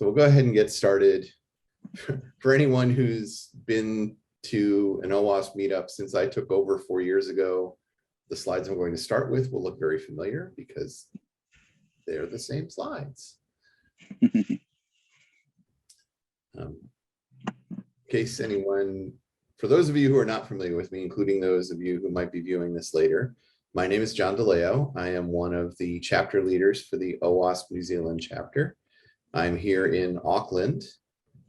So we'll go ahead and get started. For anyone who's been to an OWASP meetup since I took over 4 years ago, the slides I'm going to start with will look very familiar because they're the same slides. In case anyone, for those of you who are not familiar with me, including those of you who might be viewing this later, my name is John DeLeo. I am one of the chapter leaders for the OWASP New Zealand chapter. I'm here in Auckland,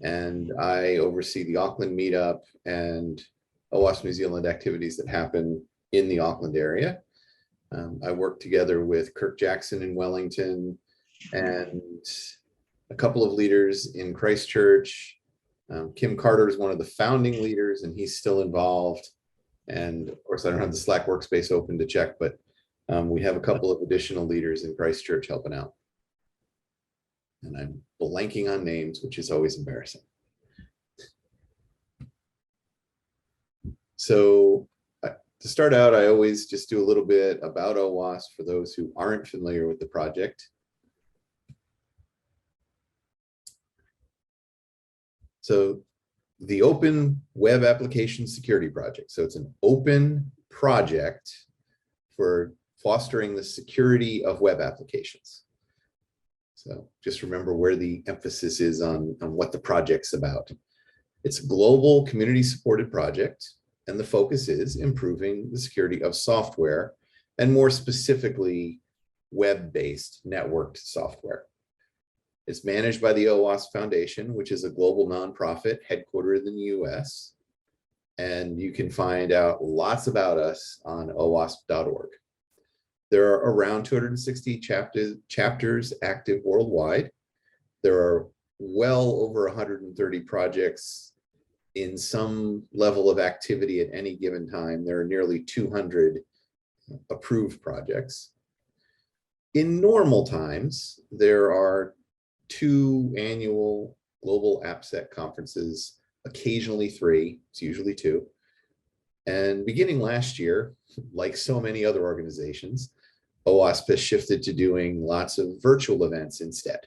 and I oversee the Auckland Meetup and OWASP New Zealand activities that happen in the Auckland area. I work together with Kirk Jackson in Wellington and a couple of leaders in Christchurch. Kim Carter is one of the founding leaders, and he's still involved. And of course, I don't have the Slack workspace open to check, but we have a couple of additional leaders in Christchurch helping out. And I'm blanking on names, which is always embarrassing. So to start out, I always just do a little bit about OWASP for those who aren't familiar with the project. So the Open Web Application Security Project. So it's an open project for fostering the security of web applications. So just remember where the emphasis is on what the project's about. It's a global community-supported project, and the focus is improving the security of software, and more specifically, web-based networked software. It's managed by the OWASP Foundation, which is a global nonprofit headquartered in the US. And you can find out lots about us on owasp.org. There are around 260 chapters active worldwide. There are well over 130 projects in some level of activity at any given time. There are nearly 200 approved projects. In normal times, there are 2 annual global AppSec conferences, occasionally 3, it's usually 2. And beginning last year, like so many other organizations, OWASP has shifted to doing lots of virtual events instead.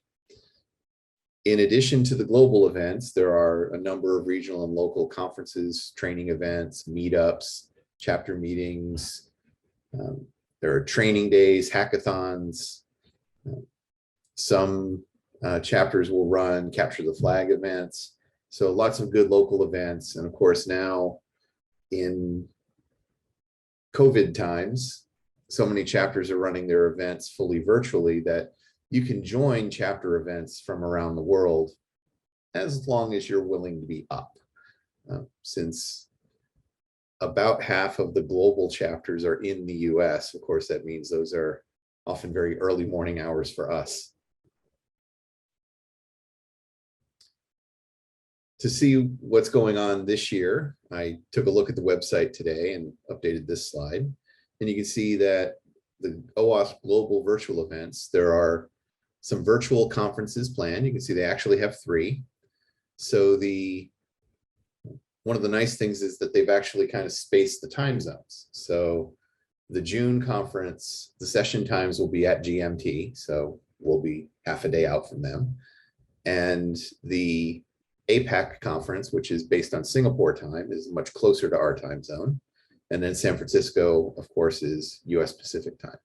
In addition to the global events, there are a number of regional and local conferences, training events, meetups, chapter meetings. There are training days, hackathons. Some chapters will run capture the flag events. So lots of good local events. And of course, now in COVID times, so many chapters are running their events fully virtually that you can join chapter events from around the world as long as you're willing to be up. Since about half of the global chapters are in the US, of course, that means those are often very early morning hours for us. To see what's going on this year, I took a look at the website today and updated this slide. And you can see that the OWASP global virtual events, there are some virtual conferences planned. You can see they actually have 3. So one of the nice things is that they've actually kind of spaced the time zones. So the June conference, the session times will be at GMT. So we'll be half a day out from them. And the APAC conference, which is based on Singapore time, is much closer to our time zone. And then San Francisco, of course, is US Pacific time.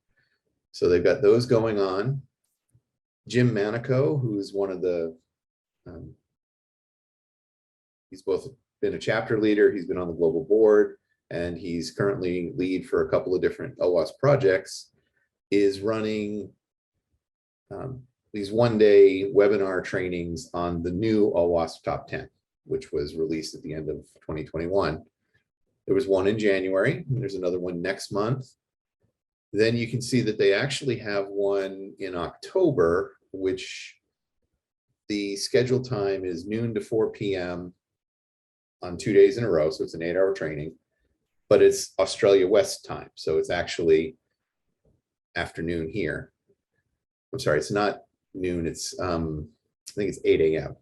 So they've got those going on. Jim Manico, who's one of the, he's both been a chapter leader, he's been on the global board, and he's currently lead for a couple of different OWASP projects, is running these one-day webinar trainings on the new OWASP Top 10, which was released at the end of 2021. There was one in January, and there's another one next month. Then you can see that they actually have one in October, which the scheduled time is noon to 4 p.m. on 2 days in a row. So it's an 8-hour training, but it's Australia West time. So it's actually afternoon here. I'm sorry, it's not noon. It's, I think it's 8 a.m.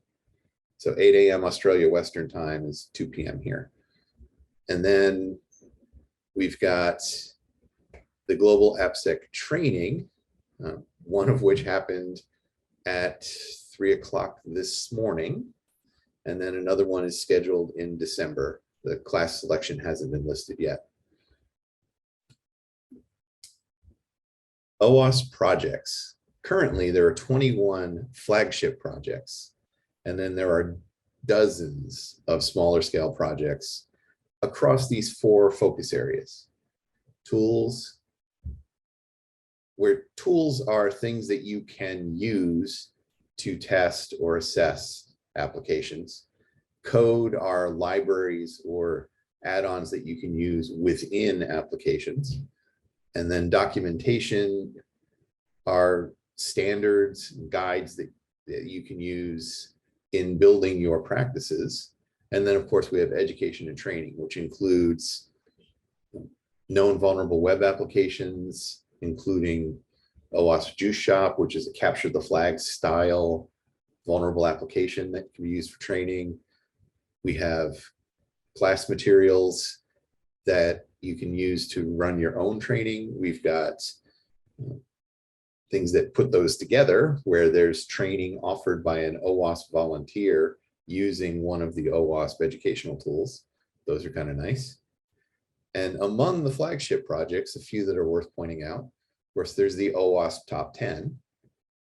So 8 a.m. Australia Western time is 2 p.m. here. And then we've got the global AppSec training, one of which happened at 3 o'clock this morning. And then another one is scheduled in December. The class selection hasn't been listed yet. OWASP projects. Currently, there are 21 flagship projects, and then there are dozens of smaller scale projects across these 4 focus areas. Tools, where tools are things that you can use to test or assess applications. Code are libraries or add-ons that you can use within applications. And then documentation are standards, guides that you can use in building your practices. And then, of course, we have education and training, which includes known vulnerable web applications, including OWASP Juice Shop, which is a capture the flag style vulnerable application that can be used for training. We have class materials that you can use to run your own training. We've got things that put those together where there's training offered by an OWASP volunteer using one of the OWASP educational tools. Those are kind of nice. And among the flagship projects, a few that are worth pointing out, of course, there's the OWASP Top 10,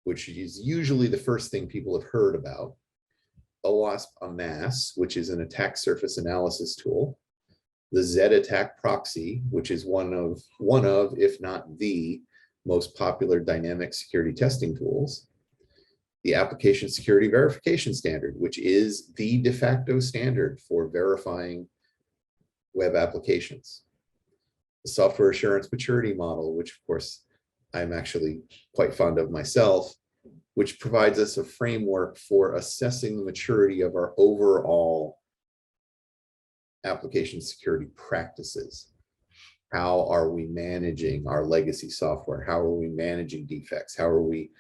which is usually the first thing people have heard about. OWASP Amass, which is an attack surface analysis tool. The Z-Attack Proxy, which is one of, if not the most popular dynamic security testing tools. The Application Security Verification Standard, which is the de facto standard for verifying web applications. The Software Assurance Maturity Model, which of course I'm actually quite fond of myself, which provides us a framework for assessing the maturity of our overall application security practices. How are we managing our legacy software? How are we managing defects? How are we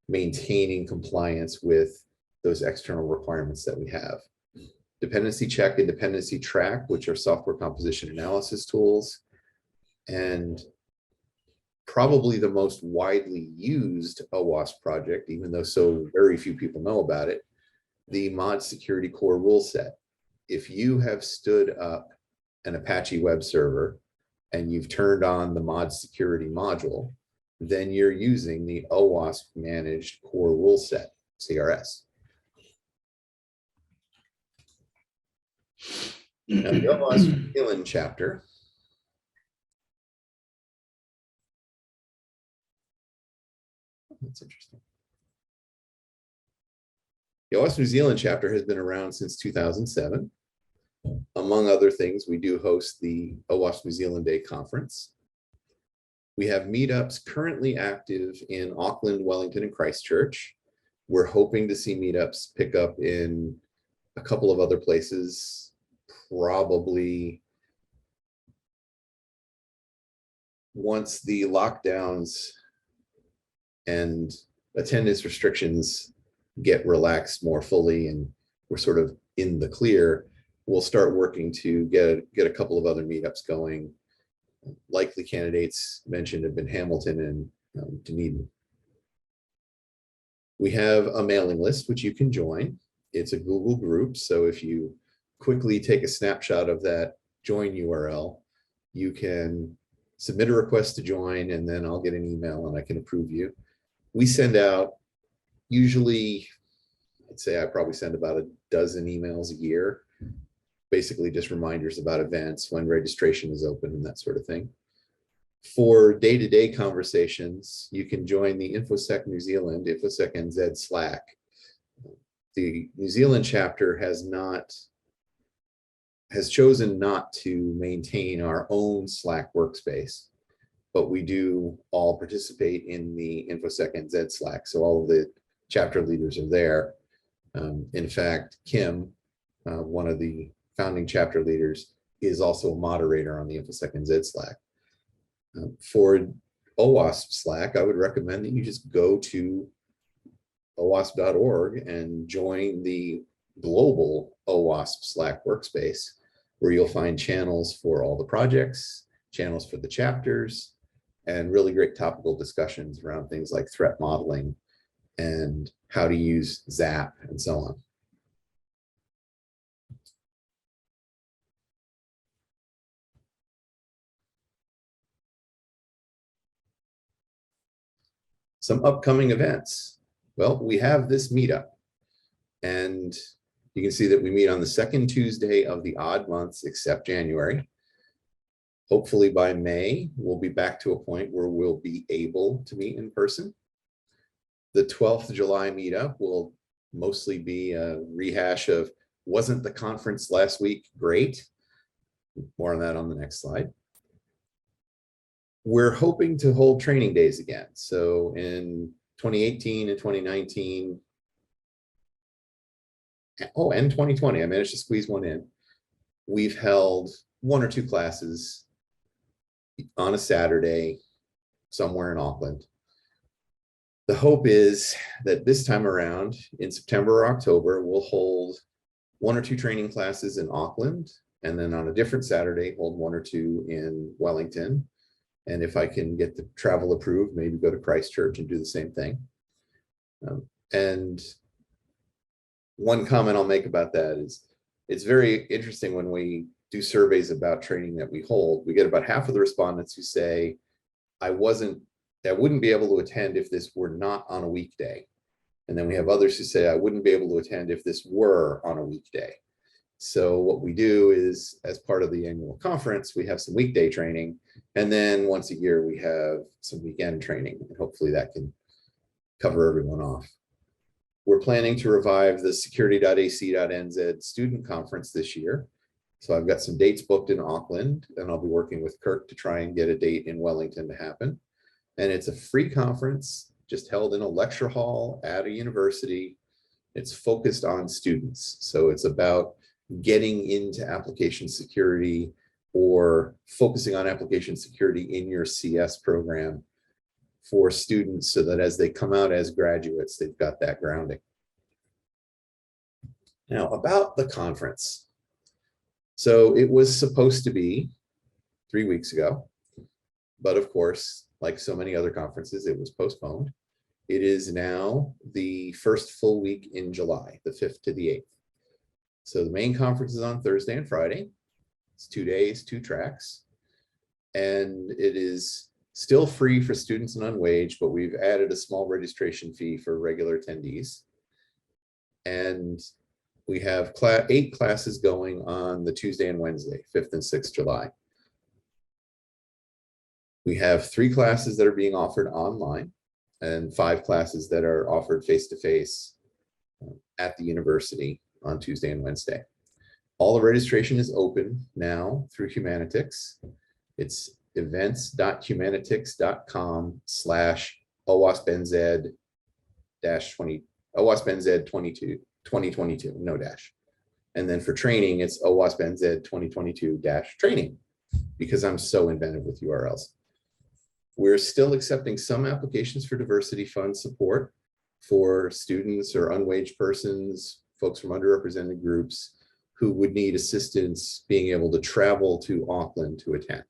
maintaining compliance with those external requirements that we have? Dependency check and dependency track, which are software composition analysis tools. And probably the most widely used OWASP project, even though so very few people know about it, the Mod Security Core rule set. If you have stood up an Apache web server and you've turned on the Mod Security module, then you're using the OWASP Managed Core Rule Set, CRS. Now, the OWASP New Zealand chapter that's interesting. The OWASP New Zealand chapter has been around since 2007. Among other things, we do host the OWASP New Zealand Day Conference. We have meetups currently active in Auckland, Wellington, and Christchurch. We're hoping to see meetups pick up in a couple of other places, probably once the lockdowns and attendance restrictions get relaxed more fully and we're sort of in the clear, we'll start working to get a couple of other meetups going. Likely candidates mentioned have been Hamilton and Dunedin. We have a mailing list which you can join. It's a Google group, so if you quickly take a snapshot of that join URL, you can submit a request to join, and then I'll get an email and I can approve you. We send out usually, I'd say I probably send about a dozen emails a year, basically just reminders about events, when registration is open and that sort of thing. For day-to-day conversations, you can join the InfoSec New Zealand, InfoSec NZ Slack. The New Zealand chapter has chosen not to maintain our own Slack workspace, but we do all participate in the InfoSec NZ Slack. So all of the chapter leaders are there. In fact, Kim, one of the founding chapter leaders, is also a moderator on the InfoSec NZ Slack. For OWASP Slack, I would recommend that you just go to OWASP.org and join the global OWASP Slack workspace, where you'll find channels for all the projects, channels for the chapters, and really great topical discussions around things like threat modeling and how to use Zap and so on. Some upcoming events. Well, we have this meetup, and you can see that we meet on the second Tuesday of the odd months except January. Hopefully by May, we'll be back to a point where we'll be able to meet in person. The 12th of July meetup will mostly be a rehash of, wasn't the conference last week great? More on that on the next slide. We're hoping to hold training days again. So in 2018 and 2019, oh, and 2020, I managed to squeeze one in. We've held 1 or 2 classes on a Saturday somewhere in Auckland. The hope is that this time around in September or October, we'll hold 1 or 2 training classes in Auckland, and then on a different Saturday, hold 1 or 2 in Wellington. And if I can get the travel approved, maybe go to Christchurch and do the same thing. And one comment I'll make about that is it's very interesting when we do surveys about training that we hold, we get about half of the respondents who say, I wouldn't be able to attend if this were not on a weekday. And then we have others who say, I wouldn't be able to attend if this were on a weekday. So what we do is, as part of the annual conference, we have some weekday training. And then once a year, we have some weekend training. And hopefully that can cover everyone off. We're planning to revive the security.ac.nz student conference this year. So I've got some dates booked in Auckland, and I'll be working with Kirk to try and get a date in Wellington to happen. And it's a free conference, just held in a lecture hall at a university. It's focused on students. So it's about getting into application security or focusing on application security in your CS program for students so that as they come out as graduates, they've got that grounding. Now, about the conference. So it was supposed to be 3 weeks ago, but of course, like so many other conferences, it was postponed. It is now the first full week in July, the 5th to the 8th. So the main conference is on Thursday and Friday. It's 2 days, 2 tracks. And it is still free for students and unwaged, but we've added a small registration fee for regular attendees. And we have 8 classes going on the Tuesday and Wednesday, 5th and 6th July. We have 3 classes that are being offered online and 5 classes that are offered face-to-face at the university on Tuesday and Wednesday. All the registration is open now through Humanitix. It's events.humanitix.com/OWASP-NZ 2022, no dash. And then for training, it's OWASP-NZ 2022-training, because I'm so inventive with URLs. We're still accepting some applications for diversity fund support for students or unwaged persons, folks from underrepresented groups who would need assistance being able to travel to Auckland to attend.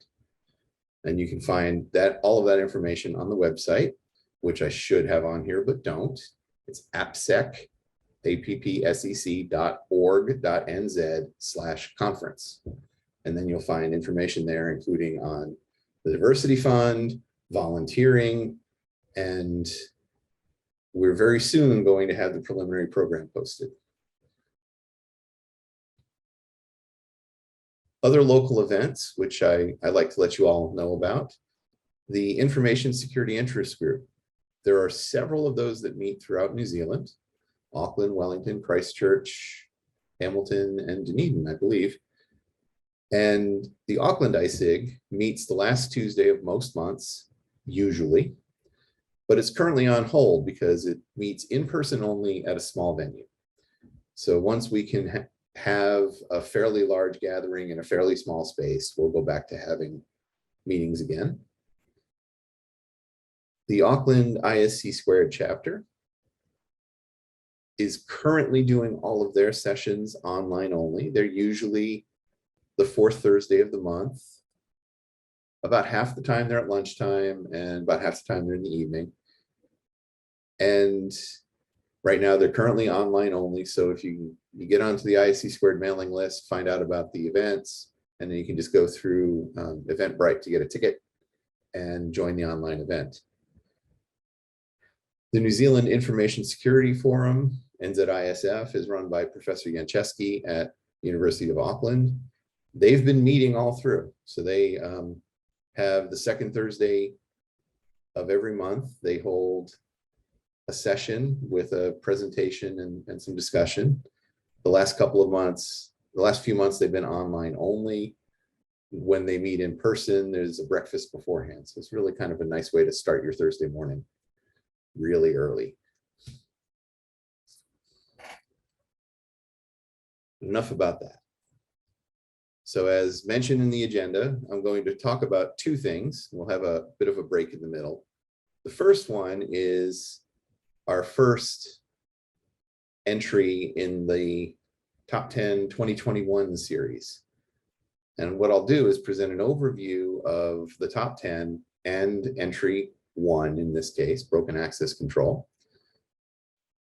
And you can find that all of that information on the website, which I should have on here, but don't. It's appsec.org.nz/conference. And then you'll find information there, including on the diversity fund, volunteering, and we're very soon going to have the preliminary program posted. Other local events, which I like to let you all know about, the Information Security Interest Group. There are several of those that meet throughout New Zealand, Auckland, Wellington, Christchurch, Hamilton, and Dunedin, I believe. And the Auckland ISIG meets the last Tuesday of most months, usually, but it's currently on hold because it meets in person only at a small venue. So once we can have a fairly large gathering in a fairly small space, we'll go back to having meetings again. The Auckland ISC Squared chapter is currently doing all of their sessions online only. They're usually the 4th Thursday of the month. About half the time they're at lunchtime and about half the time they're in the evening. And right now they're currently online only. So if you get onto the ISC squared mailing list, find out about the events, and then you can just go through Eventbrite to get a ticket and join the online event. The New Zealand Information Security Forum, NZISF, is run by Professor Janczewski at the University of Auckland. They've been meeting all through. So they have the second Thursday of every month. They hold a session with a presentation and some discussion. The last couple of months, the last few months, they've been online only. When they meet in person, there's a breakfast beforehand. So it's really kind of a nice way to start your Thursday morning really early. Enough about that. So as mentioned in the agenda, I'm going to talk about two things. We'll have a bit of a break in the middle. The first one is our first entry in the Top 10 2021 series. And what I'll do is present an overview of the top 10 and entry 1, in this case, broken access control.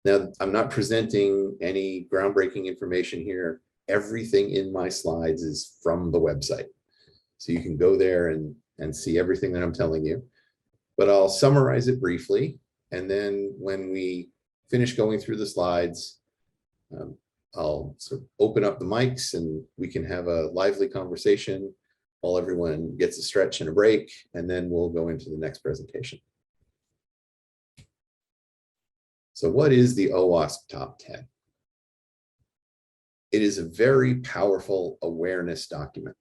Now, I'm not presenting any groundbreaking information here. Everything in my slides is from the website. So you can go there and see everything that I'm telling you. But I'll summarize it briefly. And then when we finish going through the slides, I'll sort of open up the mics and we can have a lively conversation while everyone gets a stretch and a break, and then we'll go into the next presentation. So what is the OWASP Top 10? It is a very powerful awareness document.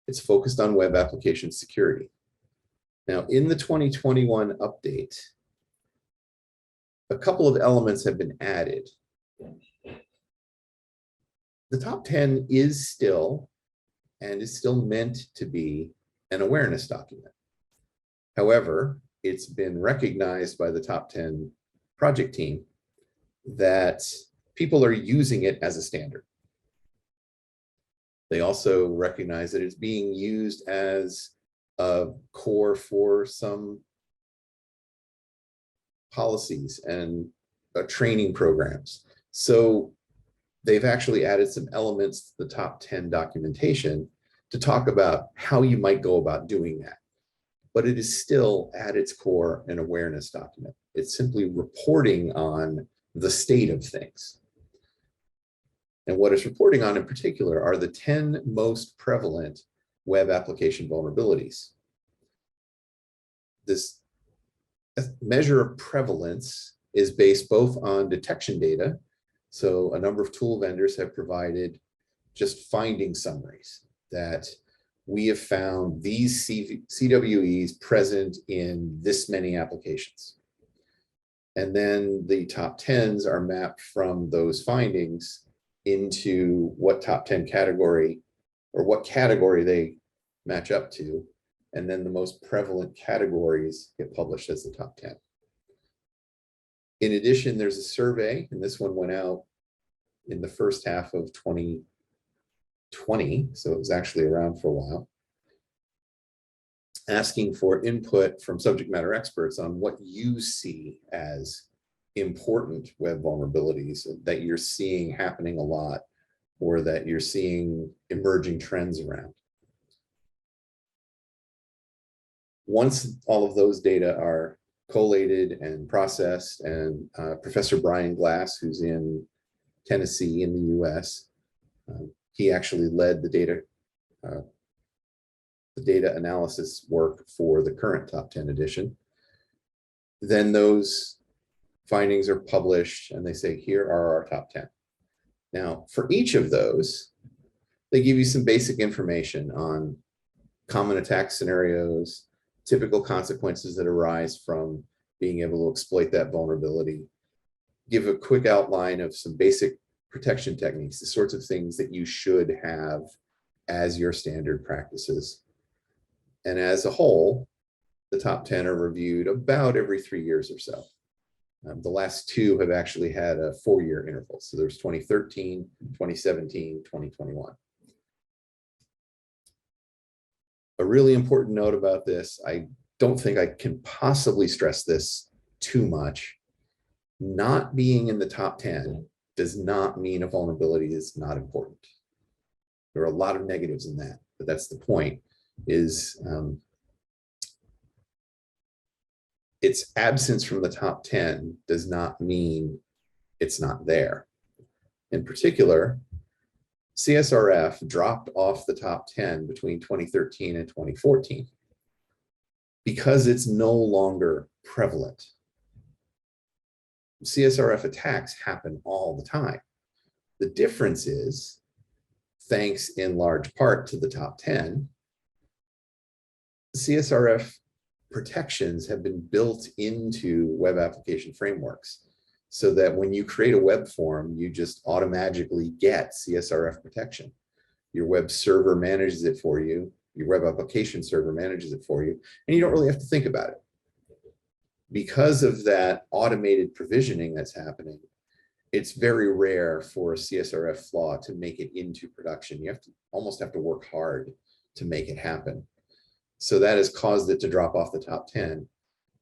It's focused on web application security. Now, in the 2021 update, a couple of elements have been added. The top 10 is still meant to be an awareness document. However, it's been recognized by the top 10 project team that people are using it as a standard. They also recognize that it's being used as a core for some policies and training programs. So they've actually added some elements to the top 10 documentation to talk about how you might go about doing that. But it is still at its core an awareness document. It's simply reporting on the state of things. And what it's reporting on in particular are the 10 most prevalent web application vulnerabilities. This measure of prevalence is based both on detection data. So a number of tool vendors have provided just finding summaries that we have found these CWEs present in this many applications. And then the top 10s are mapped from those findings into what top 10 category or what category they match up to. And then the most prevalent categories get published as the top 10. In addition, there's a survey, and this one went out in the first half of 2020, so it was actually around for a while, asking for input from subject matter experts on what you see as important web vulnerabilities that you're seeing happening a lot, or that you're seeing emerging trends around. Once all of those data are collated and processed, and Professor Brian Glass, who's in Tennessee in the US, he actually led the data analysis work for the current top 10 edition. Then those findings are published and they say, here are our top 10. Now, for each of those, they give you some basic information on common attack scenarios, typical consequences that arise from being able to exploit that vulnerability, give a quick outline of some basic protection techniques, the sorts of things that you should have as your standard practices. And as a whole, the top 10 are reviewed about every 3 years or so. The last two have actually had a 4-year interval. So there's 2013, 2017, 2021. A really important note about this, I don't think I can possibly stress this too much. Not being in the top 10 does not mean a vulnerability is not important. There are a lot of negatives in that, but that's the point, is its absence from the top 10 does not mean it's not there. In particular, CSRF dropped off the top 10 between 2013 and 2014 because it's no longer prevalent. CSRF attacks happen all the time. The difference is, thanks in large part to the top 10, CSRF protections have been built into web application frameworks so that when you create a web form, you just automatically get CSRF protection. Your web server manages it for you. Your web application server manages it for you, and you don't really have to think about it. Because of that automated provisioning that's happening, it's very rare for a CSRF flaw to make it into production. You almost have to work hard to make it happen. So that has caused it to drop off the top 10.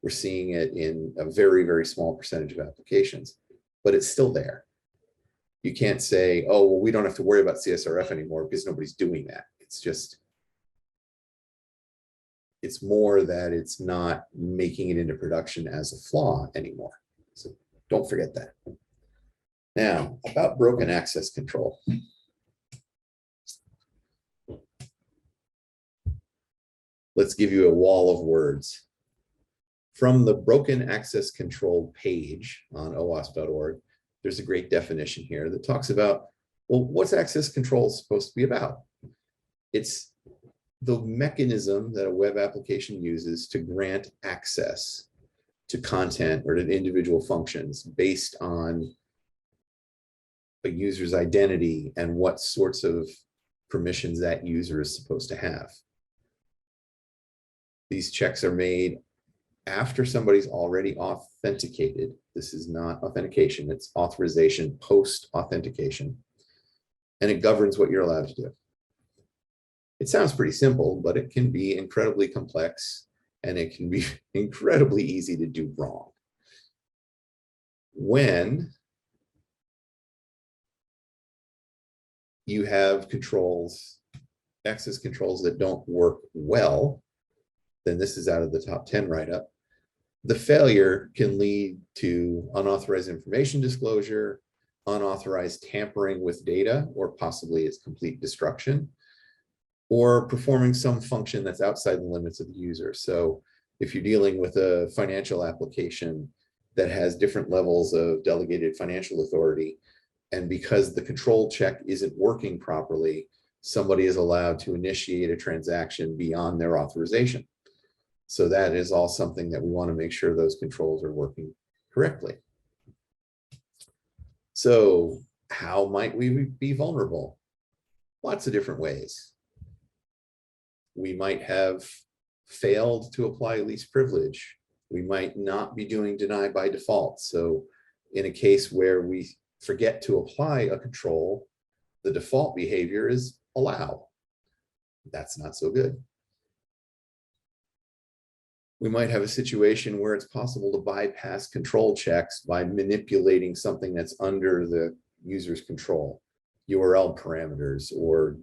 We're seeing it in a very, very small percentage of applications, but it's still there. You can't say, oh, well, we don't have to worry about CSRF anymore because nobody's doing that. It's just, it's more that it's not making it into production as a flaw anymore. So don't forget that. Now, about broken access control. Let's give you a wall of words. From the broken access control page on OWASP.org, there's a great definition here that talks about, well, what's access control supposed to be about? It's the mechanism that a web application uses to grant access to content or to individual functions based on a user's identity and what sorts of permissions that user is supposed to have. These checks are made after somebody's already authenticated. This is not authentication, it's authorization post-authentication. And it governs what you're allowed to do. It sounds pretty simple, but it can be incredibly complex and it can be incredibly easy to do wrong. When you have controls, access controls that don't work well, then this is out of the top 10 write-up. The failure can lead to unauthorized information disclosure, unauthorized tampering with data, or possibly its complete destruction, or performing some function that's outside the limits of the user. So if you're dealing with a financial application that has different levels of delegated financial authority, and because the control check isn't working properly, somebody is allowed to initiate a transaction beyond their authorization. So that is all something that we want to make sure those controls are working correctly. So how might we be vulnerable? Lots of different ways. We might have failed to apply least privilege. We might not be doing deny by default. So in a case where we forget to apply a control, the default behavior is allow. That's not so good. We might have a situation where it's possible to bypass control checks by manipulating something that's under the user's control, URL parameters or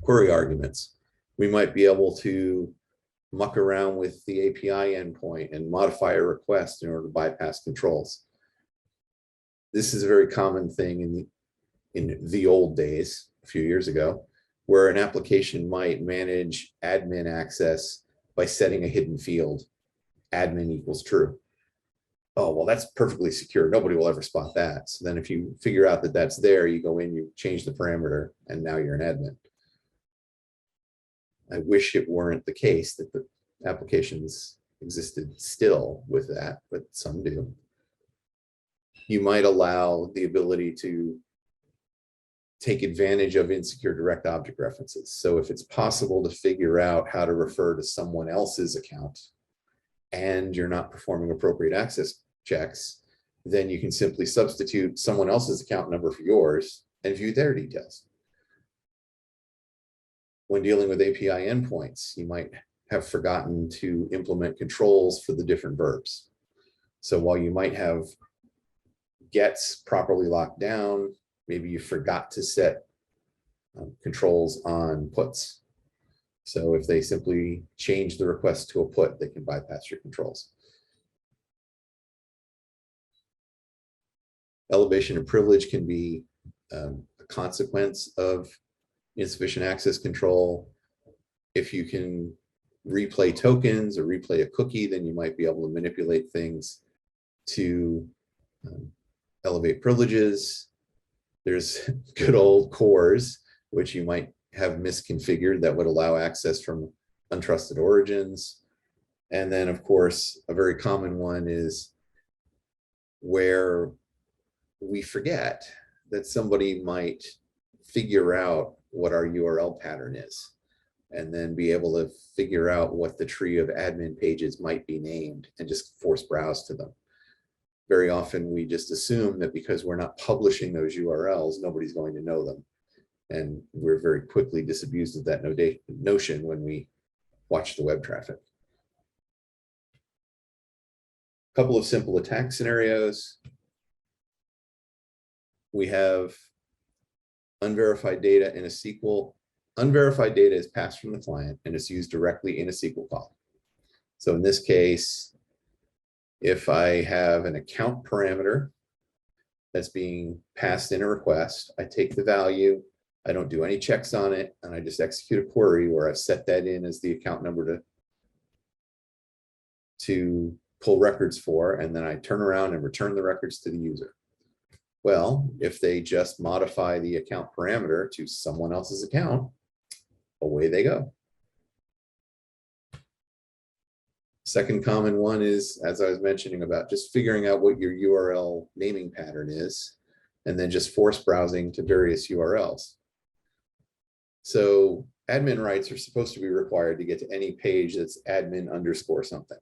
query arguments. We might be able to muck around with the API endpoint and modify a request in order to bypass controls. This is a very common thing in the old days, a few years ago, where an application might manage admin access by setting a hidden field, admin equals true. Oh, well, that's perfectly secure. Nobody will ever spot that. So then if you figure out that that's there, you go in, you change the parameter, and now you're an admin. I wish it weren't the case that the applications existed still with that, but some do. You might allow the ability to take advantage of insecure direct object references. So if it's possible to figure out how to refer to someone else's account and you're not performing appropriate access checks, then you can simply substitute someone else's account number for yours and view their details. When dealing with API endpoints, you might have forgotten to implement controls for the different verbs. So while you might have gets properly locked down, maybe you forgot to set controls on puts. So if they simply change the request to a put, they can bypass your controls. Elevation of privilege can be a consequence of insufficient access control. If you can replay tokens or replay a cookie, then you might be able to manipulate things to elevate privileges. There's good old cores, which you might have misconfigured that would allow access from untrusted origins. And then, of course, a very common one is where we forget that somebody might figure out what our URL pattern is, and then be able to figure out what the tree of admin pages might be named and just force browse to them. Very often we just assume that because we're not publishing those URLs, nobody's going to know them. And we're very quickly disabused of that notion when we watch the web traffic. A couple of simple attack scenarios. We have unverified data in a SQL. Unverified data is passed from the client and it's used directly in a SQL call. So in this case, if I have an account parameter that's being passed in a request, I take the value, I don't do any checks on it, and I just execute a query where I've set that in as the account number to pull records for, and then I turn around and return the records to the user. Well, if they just modify the account parameter to someone else's account, away they go. Second common one is, as I was mentioning, about just figuring out what your URL naming pattern is, and then just force browsing to various URLs. So admin rights are supposed to be required to get to any page that's admin _ something.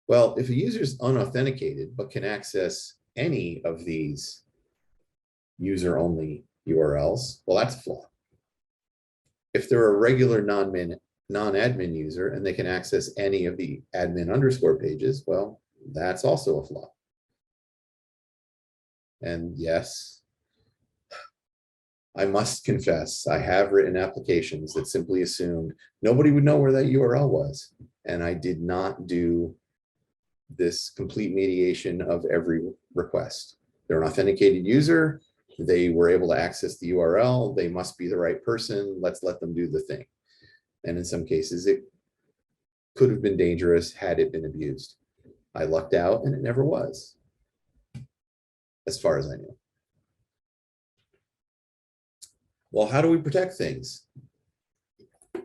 Well, if a user is unauthenticated but can access any of these user-only URLs, well, that's a flaw. If they're a regular non-admin user and they can access any of the admin _ pages, well, that's also a flaw. And yes, I must confess, I have written applications that simply assumed nobody would know where that URL was. And I did not do this complete mediation of every request. They're an authenticated user. They were able to access the URL. They must be the right person. Let's let them do the thing. And in some cases, it could have been dangerous had it been abused. I lucked out and it never was, as far as I knew. Well, how do we protect things? A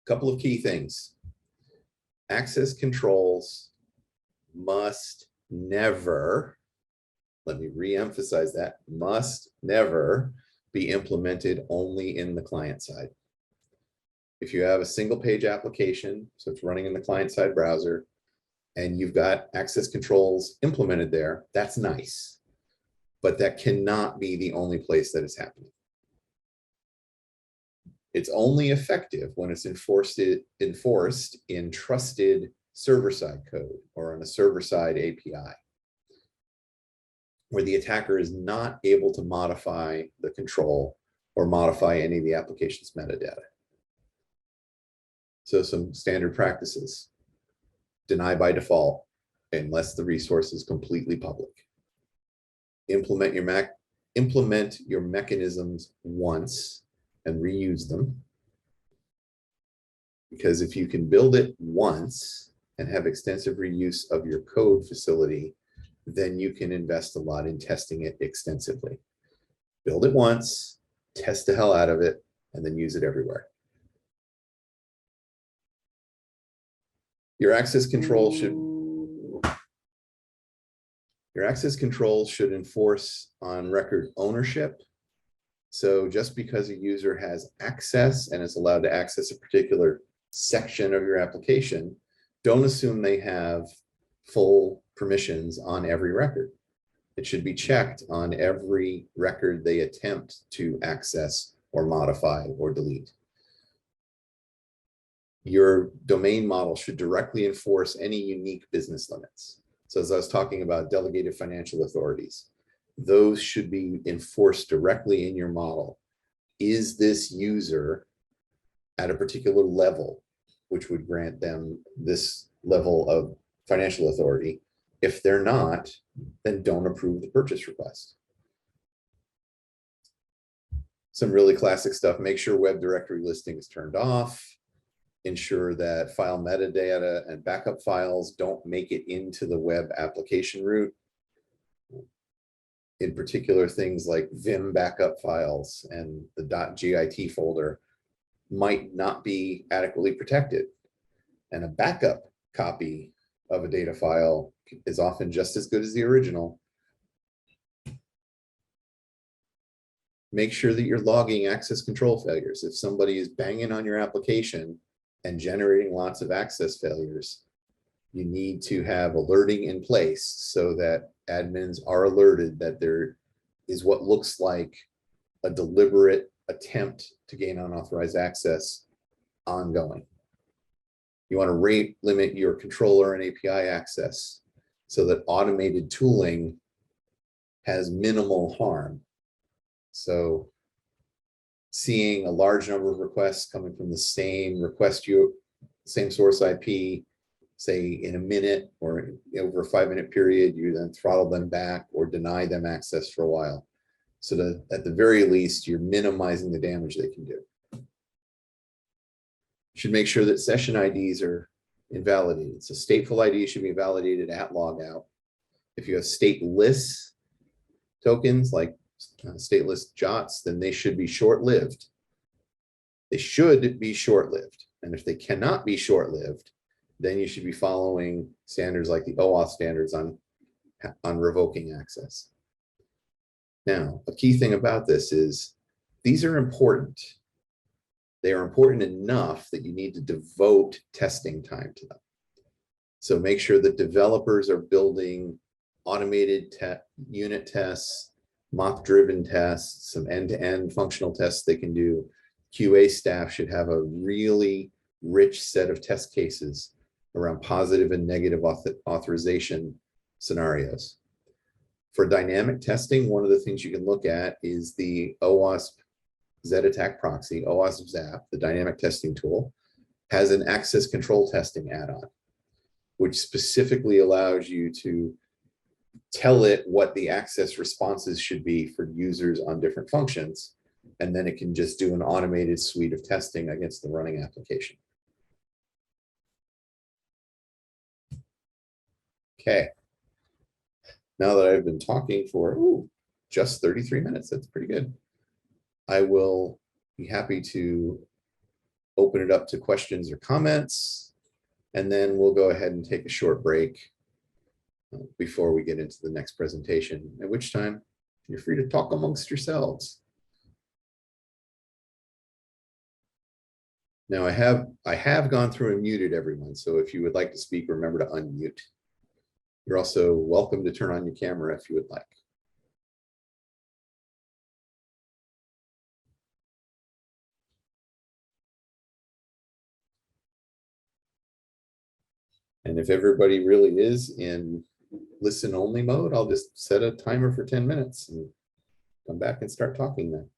couple of key things. Access controls must never, let me re-emphasize that, must never be implemented only in the client side. If you have a single page application, so it's running in the client side browser, and you've got access controls implemented there, that's nice. But that cannot be the only place that it's happening. It's only effective when it's enforced in trusted server-side code or on a server-side API, where the attacker is not able to modify the control or modify any of the application's metadata. So some standard practices: deny by default unless the resource is completely public. Implement your mechanisms once and reuse them. Because if you can build it once and have extensive reuse of your code facility, then you can invest a lot in testing it extensively. Build it once, test the hell out of it, and then use it everywhere. Your access control should enforce on record ownership. So just because a user has access and is allowed to access a particular section of your application, don't assume they have full permissions on every record. It should be checked on every record they attempt to access or modify or delete. Your domain model should directly enforce any unique business limits. So as I was talking about delegated financial authorities, those should be enforced directly in your model. Is this user at a particular level, which would grant them this level of financial authority? If they're not, then don't approve the purchase request. Some really classic stuff: make sure web directory listing is turned off. Ensure that file metadata and backup files don't make it into the web application root. In particular, things like Vim backup files and the .git folder might not be adequately protected. And a backup copy of a data file is often just as good as the original. Make sure that you're logging access control failures. If somebody is banging on your application and generating lots of access failures, you need to have alerting in place so that admins are alerted that there is what looks like a deliberate attempt to gain unauthorized access ongoing. You want to rate limit your controller and API access so that automated tooling has minimal harm. So seeing a large number of requests coming from the same same source IP, say in a minute or over a 5-minute period, you then throttle them back or deny them access for a while. So that at the very least, you're minimizing the damage they can do. You should make sure that session IDs are invalidated. So stateful ID should be validated at logout. If you have stateless tokens like stateless JOTs, then they should be short-lived. They should be short-lived. And if they cannot be short-lived, then you should be following standards like the OWASP standards on revoking access. Now, a key thing about this is these are important. They are important enough that you need to devote testing time to them. So make sure that developers are building automated unit tests, mock-driven tests, some end-to-end functional tests they can do. QA staff should have a really rich set of test cases around positive and negative authorization scenarios. For dynamic testing, one of the things you can look at is the OWASP Z-Attack proxy. OWASP ZAP, the dynamic testing tool, has an access control testing add-on, which specifically allows you to tell it what the access responses should be for users on different functions, and then it can just do an automated suite of testing against the running application. Okay. Now that I've been talking for just 33 minutes, that's pretty good. I will be happy to open it up to questions or comments, and then we'll go ahead and take a short break before we get into the next presentation, at which time you're free to talk amongst yourselves. Now I have gone through and muted everyone, so if you would like to speak, remember to unmute. You're also welcome to turn on your camera if you would like. And if everybody really is in listen only mode, I'll just set a timer for 10 minutes and come back and start talking then.